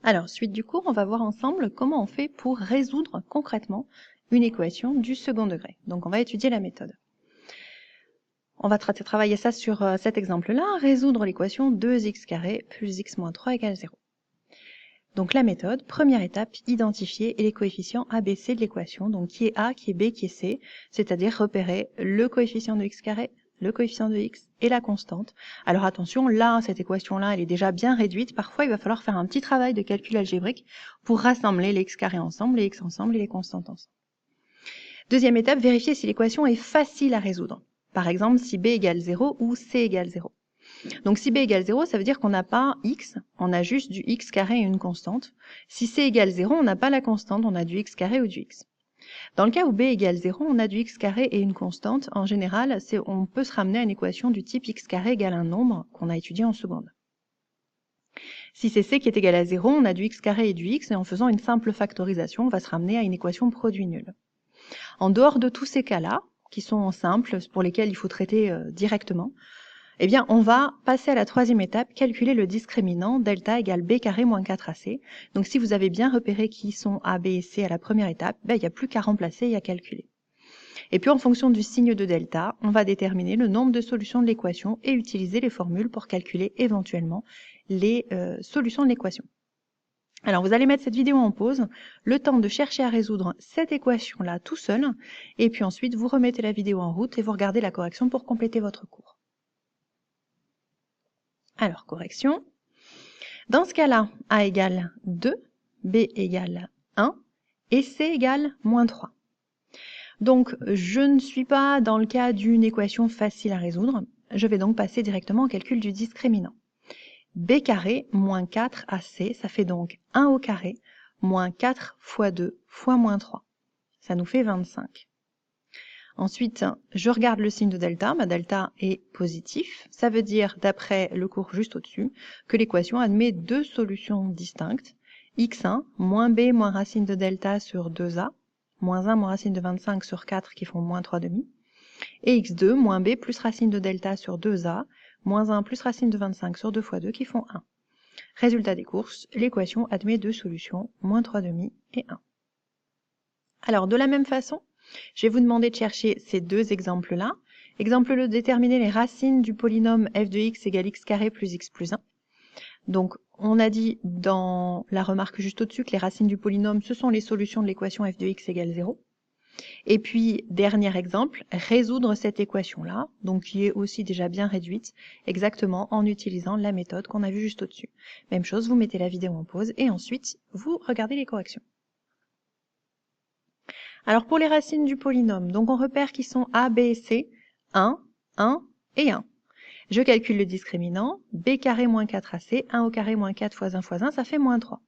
Alors, suite du cours, on va voir ensemble comment on fait pour résoudre concrètement une équation du second degré. Donc, on va étudier la méthode. On va travailler ça sur cet exemple-là, résoudre l'équation 2x² plus x moins 3 égale 0. Donc la méthode, première étape, identifier les coefficients A, B, C de l'équation, donc qui est A, qui est B, qui est C, c'est-à-dire repérer le coefficient de x², le coefficient de x et la constante. Alors attention, là, cette équation-là, elle est déjà bien réduite. Parfois, il va falloir faire un petit travail de calcul algébrique pour rassembler les x² ensemble, les x ensemble et les constantes ensemble. Deuxième étape, vérifier si l'équation est facile à résoudre. Par exemple, si B égale 0 ou C égale 0. Donc si B égale 0, ça veut dire qu'on n'a pas x, on a juste du x² et une constante. Si C égale 0, on n'a pas la constante, on a du x² ou du x. Dans le cas où B égale 0, on a du x² et une constante. En général, on peut se ramener à une équation du type x² égale un nombre qu'on a étudié en seconde. Si c'est C qui est égal à 0, on a du x² et du x, et en faisant une simple factorisation, on va se ramener à une équation produit nul. En dehors de tous ces cas-là, qui sont simples, pour lesquels il faut traiter directement, eh bien, on va passer à la troisième étape, calculer le discriminant delta égale b² moins 4ac. Donc, si vous avez bien repéré qui sont A, B et C à la première étape, il n'y a plus qu'à remplacer et à calculer. Et puis, en fonction du signe de delta, on va déterminer le nombre de solutions de l'équation et utiliser les formules pour calculer éventuellement les solutions de l'équation. Alors, vous allez mettre cette vidéo en pause, le temps de chercher à résoudre cette équation-là tout seul, et puis ensuite, vous remettez la vidéo en route et vous regardez la correction pour compléter votre cours. Alors, correction. Dans ce cas-là, A égale 2, B égale 1 et C égale moins 3. Donc, je ne suis pas dans le cas d'une équation facile à résoudre. Je vais donc passer directement au calcul du discriminant. B² moins 4AC, ça fait donc 1 au carré, moins 4 fois 2 fois moins 3. Ça nous fait 25. Ensuite, je regarde le signe de delta. Ma delta est positif. Ça veut dire, d'après le cours juste au-dessus, que l'équation admet deux solutions distinctes. x1 moins b moins racine de delta sur 2a, moins 1 moins racine de 25 sur 4 qui font moins 3 demi, et x2 moins b plus racine de delta sur 2a, moins 1 plus racine de 25 sur 2 fois 2 qui font 1. Résultat des courses, l'équation admet deux solutions, moins 3 demi et 1. Alors, de la même façon, je vais vous demander de chercher ces deux exemples-là. Exemple 2, déterminer les racines du polynôme f de x égale x² plus x plus 1. Donc, on a dit dans la remarque juste au-dessus que les racines du polynôme, ce sont les solutions de l'équation f de x égale 0. Et puis, dernier exemple, résoudre cette équation-là, donc qui est aussi déjà bien réduite, exactement en utilisant la méthode qu'on a vue juste au-dessus. Même chose, vous mettez la vidéo en pause et ensuite, vous regardez les corrections. Alors pour les racines du polynôme, donc on repère qu'ils sont A, B et C, 1, 1 et 1. Je calcule le discriminant, b² moins 4ac, 1 au carré moins 4 fois 1 fois 1, ça fait moins 3.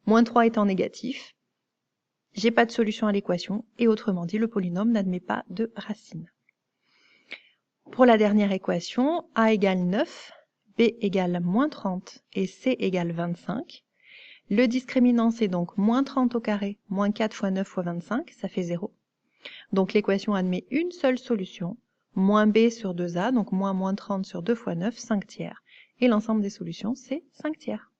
Moins 3 étant négatif, j'ai pas de solution à l'équation, et autrement dit, le polynôme n'admet pas de racine. Pour la dernière équation, A égale 9, B égale moins 30 et C égale 25. Le discriminant, c'est donc moins 30 au carré, moins 4 fois 9 fois 25, ça fait 0. Donc l'équation admet une seule solution, moins b sur 2a, donc moins 30 sur 2 fois 9, 5 tiers. Et l'ensemble des solutions, c'est 5 tiers.